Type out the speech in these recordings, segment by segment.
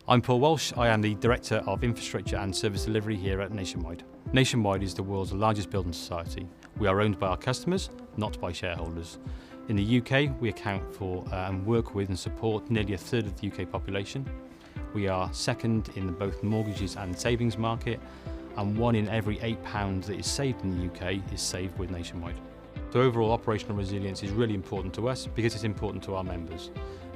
I'm Paul Walsh. I am the Director of Infrastructure and Service Delivery here at Nationwide. Nationwide is the world's largest building society. We are owned by our customers, not by shareholders. In the UK, we account for and work with and support nearly a third of the UK population. We are second in both mortgages and savings market, and 1 in every £8 that is saved in the UK is saved with Nationwide. So overall operational resilience is really important to us because it's important to our members,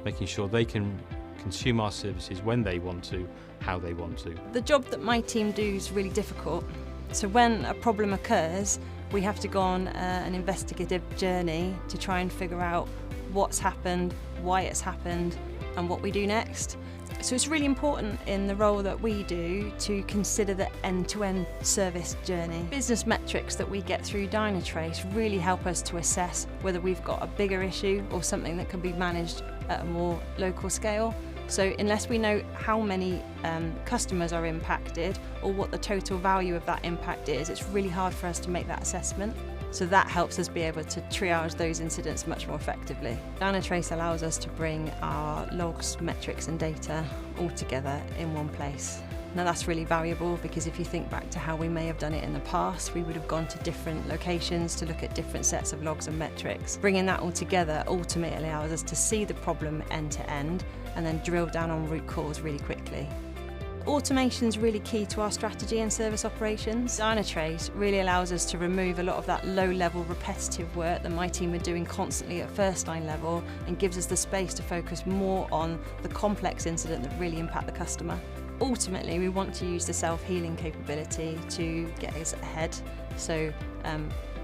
making sure they can consume our services when they want to, how they want to. The job that my team do is really difficult. So when a problem occurs, we have to go on an investigative journey to try and figure out what's happened, why it's happened, and what we do next. So it's really important in the role that we do to consider the end-to-end service journey. Business metrics that we get through Dynatrace really help us to assess whether we've got a bigger issue or something that can be managed at a more local scale. So unless we know how many customers are impacted or what the total value of that impact is, it's really hard for us to make that assessment. So that helps us be able to triage those incidents much more effectively. Dynatrace allows us to bring our logs, metrics and data all together in one place. Now that's really valuable because if you think back to how we may have done it in the past, we would have gone to different locations to look at different sets of logs and metrics. Bringing that all together ultimately allows us to see the problem end to end and then drill down on root cause really quickly. Automation is really key to our strategy and service operations. Dynatrace really allows us to remove a lot of that low-level repetitive work that my team are doing constantly at first-line level and gives us the space to focus more on the complex incident that really impact the customer. Ultimately, we want to use the self-healing capability to get us ahead. So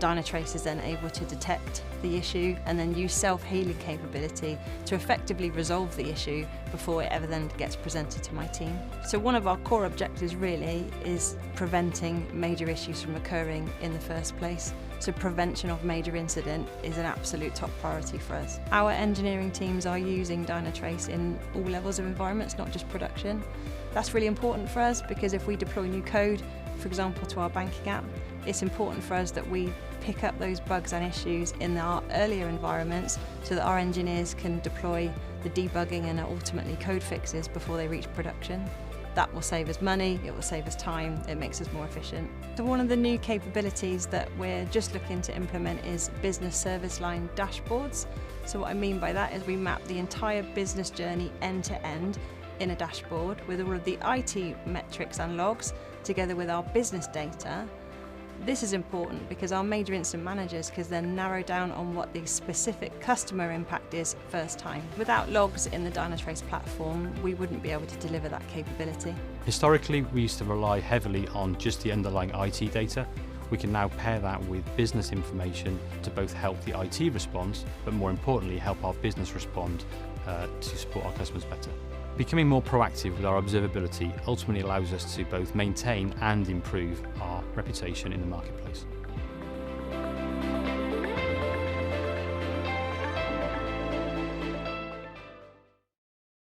Dynatrace is then able to detect the issue and then use self-healing capability to effectively resolve the issue before it ever then gets presented to my team. So one of our core objectives really is preventing major issues from occurring in the first place. So prevention of major incident is an absolute top priority for us. Our engineering teams are using Dynatrace in all levels of environments, not just production. That's really important for us because if we deploy new code, for example, to our banking app, it's important for us that we pick up those bugs and issues in our earlier environments so that our engineers can deploy the debugging and ultimately code fixes before they reach production. That will save us money, it will save us time, it makes us more efficient. So one of the new capabilities that we're just looking to implement is business service line dashboards. So what I mean by that is we map the entire business journey end to end in a dashboard with all of the IT metrics and logs together with our business data. This is important because our major incident managers can then narrow down on what the specific customer impact is first time. Without logs in the Dynatrace platform, we wouldn't be able to deliver that capability. Historically, we used to rely heavily on just the underlying IT data. We can now pair that with business information to both help the IT response, but more importantly, help our business respond to support our customers better. Becoming more proactive with our observability ultimately allows us to both maintain and improve our reputation in the marketplace.